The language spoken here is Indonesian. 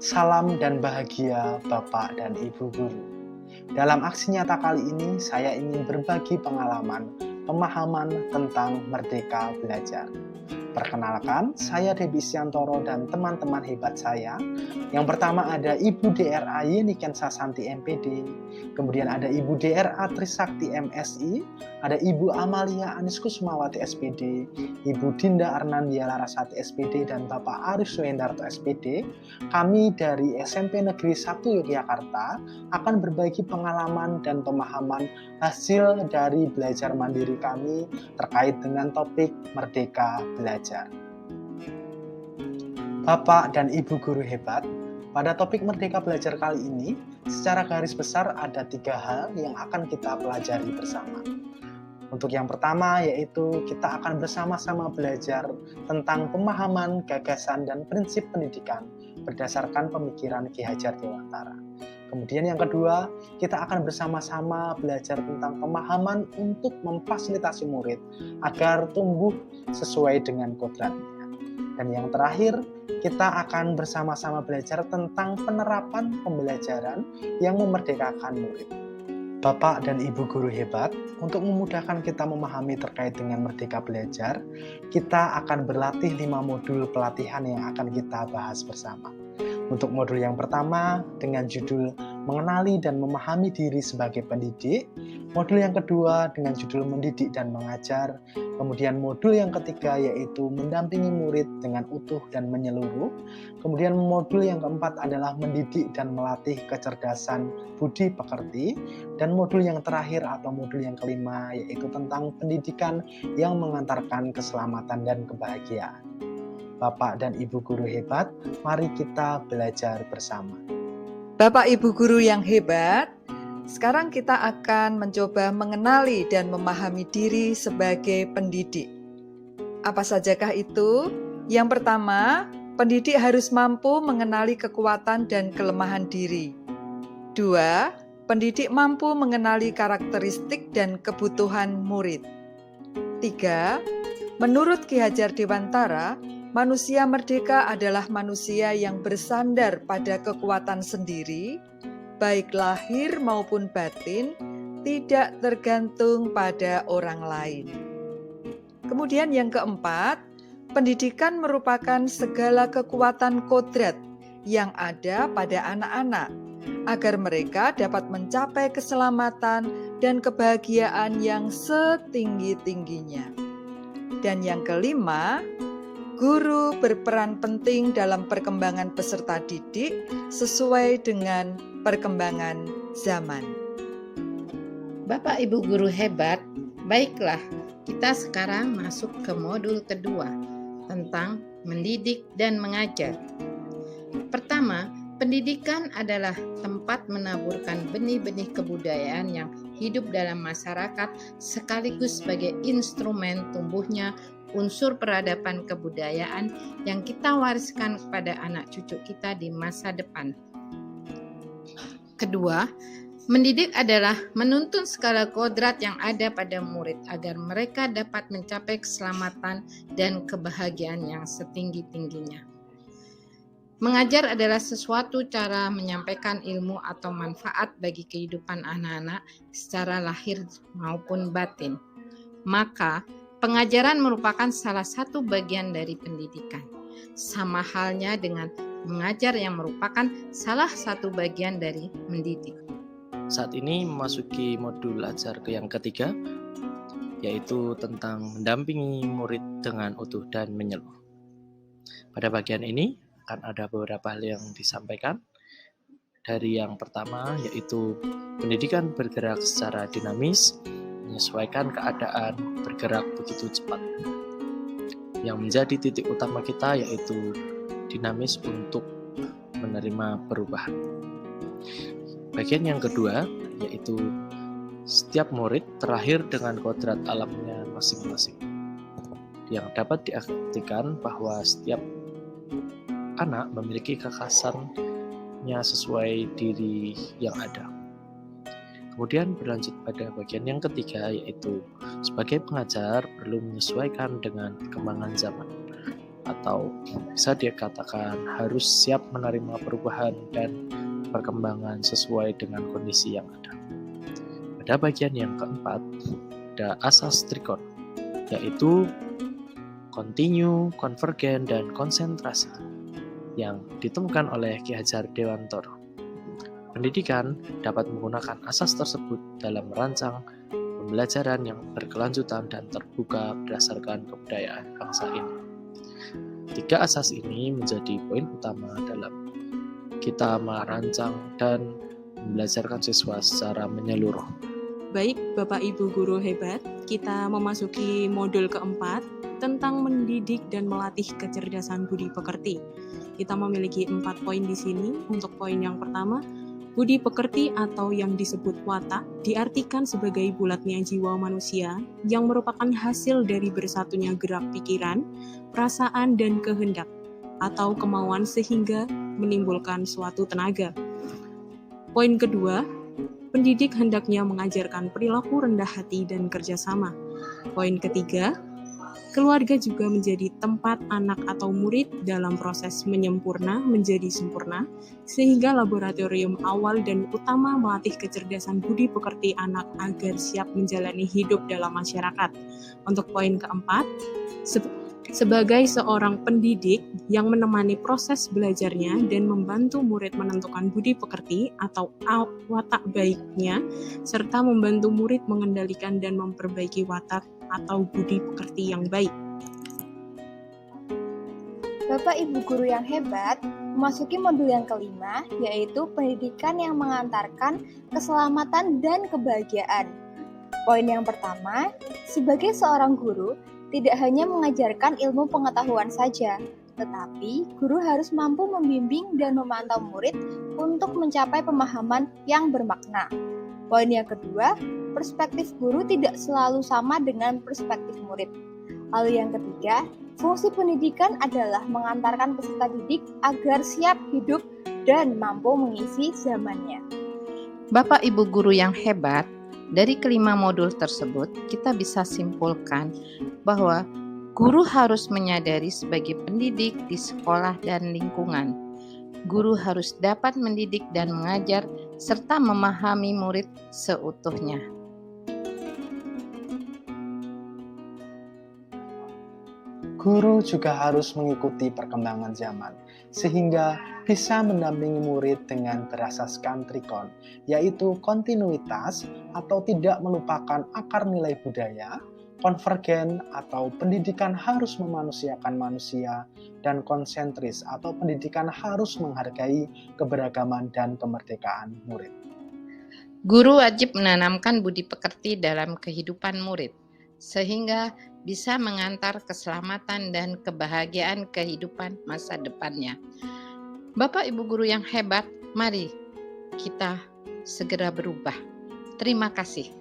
Salam dan bahagia Bapak dan Ibu Guru. Dalam aksi nyata kali ini, saya ingin berbagi pengalaman, pemahaman tentang merdeka belajar. Perkenalkan, saya Debi Siantoro dan teman-teman hebat saya. Yang pertama ada Ibu DRA Yeniken Sasanti MPD, kemudian ada Ibu DRA Trisakti MSI, ada Ibu Amalia Anis Kusumawati SPD, Ibu Dinda Arnandia Larasati SPD, dan Bapak Arif Suhendarto SPD. Kami dari SMP Negeri 1 Yogyakarta akan berbagi pengalaman dan pemahaman hasil dari belajar mandiri kami terkait dengan topik Merdeka Belajar. Bapak dan Ibu Guru hebat, pada topik Merdeka Belajar kali ini, secara garis besar ada 3 hal yang akan kita pelajari bersama. Untuk yang pertama yaitu kita akan bersama-sama belajar tentang pemahaman, gagasan, dan prinsip pendidikan berdasarkan pemikiran Ki Hajar Dewantara. Kemudian yang kedua, kita akan bersama-sama belajar tentang pemahaman untuk memfasilitasi murid agar tumbuh sesuai dengan kodratnya. Dan yang terakhir, kita akan bersama-sama belajar tentang penerapan pembelajaran yang memerdekakan murid. Bapak dan Ibu Guru hebat, untuk memudahkan kita memahami terkait dengan Merdeka Belajar, kita akan berlatih 5 modul pelatihan yang akan kita bahas bersama. Untuk modul yang pertama dengan judul Mengenali dan Memahami Diri sebagai Pendidik, modul yang kedua dengan judul Mendidik dan Mengajar, kemudian modul yang ketiga yaitu Mendampingi Murid dengan Utuh dan Menyeluruh, kemudian modul yang keempat adalah Mendidik dan Melatih Kecerdasan Budi Pekerti, dan modul yang terakhir atau modul yang kelima yaitu tentang pendidikan yang mengantarkan keselamatan dan kebahagiaan. Bapak dan Ibu Guru hebat, mari kita belajar bersama. Bapak Ibu Guru yang hebat, sekarang kita akan mencoba mengenali dan memahami diri sebagai pendidik. Apa sajakah itu? Yang pertama, pendidik harus mampu mengenali kekuatan dan kelemahan diri. 2. Pendidik mampu mengenali karakteristik dan kebutuhan murid. 3. Menurut Ki Hajar Dewantara, manusia merdeka adalah manusia yang bersandar pada kekuatan sendiri, baik lahir maupun batin, tidak tergantung pada orang lain. Kemudian yang keempat, pendidikan merupakan segala kekuatan kodrat yang ada pada anak-anak, agar mereka dapat mencapai keselamatan dan kebahagiaan yang setinggi-tingginya. Dan yang kelima, guru berperan penting dalam perkembangan peserta didik sesuai dengan perkembangan zaman. Bapak Ibu Guru hebat, baiklah kita sekarang masuk ke modul kedua tentang mendidik dan mengajar. Pertama, pendidikan adalah tempat menaburkan benih-benih kebudayaan yang hidup dalam masyarakat sekaligus sebagai instrumen tumbuhnya unsur peradaban kebudayaan yang kita wariskan kepada anak cucu kita di masa depan. Kedua, mendidik adalah menuntun segala kodrat yang ada pada murid agar mereka dapat mencapai keselamatan dan kebahagiaan yang setinggi-tingginya. Mengajar adalah sesuatu cara menyampaikan ilmu atau manfaat bagi kehidupan anak-anak secara lahir maupun batin. Maka, pengajaran merupakan salah satu bagian dari pendidikan. Sama halnya dengan mengajar yang merupakan salah satu bagian dari mendidik. Saat ini memasuki modul ajar yang ketiga, yaitu tentang mendampingi murid dengan utuh dan menyeluruh. Pada bagian ini akan ada beberapa hal yang disampaikan. Dari yang pertama yaitu pendidikan bergerak secara dinamis, menyesuaikan keadaan, bergerak begitu cepat. Yang menjadi titik utama kita yaitu dinamis untuk menerima perubahan. Bagian yang kedua yaitu setiap murid terlahir dengan kodrat alamnya masing-masing, yang dapat diartikan bahwa setiap anak memiliki kekhasannya sesuai diri yang ada. Kemudian berlanjut pada bagian yang ketiga yaitu sebagai pengajar perlu menyesuaikan dengan perkembangan zaman. atau bisa dikatakan harus siap menerima perubahan dan perkembangan sesuai dengan kondisi yang ada. Pada bagian yang keempat, ada asas trikon, yaitu kontinu, konvergen, dan konsentrasi yang ditemukan oleh Ki Hajar Dewantoro. Pendidikan dapat menggunakan asas tersebut dalam merancang pembelajaran yang berkelanjutan dan terbuka berdasarkan kebudayaan bangsa ini. 3 asas ini menjadi poin utama dalam kita merancang dan membelajarkan siswa secara menyeluruh. Baik, Bapak Ibu guru hebat, kita memasuki modul keempat tentang mendidik dan melatih kecerdasan budi pekerti. Kita memiliki 4 poin di sini. Untuk poin yang pertama, budi pekerti atau yang disebut watak diartikan sebagai bulatnya jiwa manusia yang merupakan hasil dari bersatunya gerak pikiran, perasaan, dan kehendak atau kemauan sehingga menimbulkan suatu tenaga. Poin kedua, pendidik hendaknya mengajarkan perilaku rendah hati dan kerjasama. Poin ketiga, keluarga juga menjadi tempat anak atau murid dalam proses menyempurna menjadi sempurna, sehingga laboratorium awal dan utama melatih kecerdasan budi pekerti anak agar siap menjalani hidup dalam masyarakat. Untuk poin keempat, sebagai seorang pendidik yang menemani proses belajarnya dan membantu murid menentukan budi pekerti atau watak baiknya, serta membantu murid mengendalikan dan memperbaiki watak atau budi pekerti yang baik. Bapak Ibu guru yang hebat, memasuki modul yang kelima, yaitu pendidikan yang mengantarkan keselamatan dan kebahagiaan. Poin yang pertama, sebagai seorang guru, tidak hanya mengajarkan ilmu pengetahuan saja, tetapi guru harus mampu membimbing dan memantau murid untuk mencapai pemahaman yang bermakna. Poin yang kedua, perspektif guru tidak selalu sama dengan perspektif murid. Lalu yang ketiga, fungsi pendidikan adalah mengantarkan peserta didik agar siap hidup dan mampu mengisi zamannya. Bapak Ibu guru yang hebat, dari kelima modul tersebut kita bisa simpulkan bahwa guru harus menyadari sebagai pendidik di sekolah dan lingkungan. Guru harus dapat mendidik dan mengajar serta memahami murid seutuhnya. Guru juga harus mengikuti perkembangan zaman, sehingga bisa mendampingi murid dengan berasaskan trikon, yaitu kontinuitas atau tidak melupakan akar nilai budaya, konvergen atau pendidikan harus memanusiakan manusia, dan konsentris atau pendidikan harus menghargai keberagaman dan kemerdekaan murid. Guru wajib menanamkan budi pekerti dalam kehidupan murid, sehingga bisa mengantar keselamatan dan kebahagiaan kehidupan masa depannya. Bapak Ibu guru yang hebat, mari kita segera berubah. Terima kasih.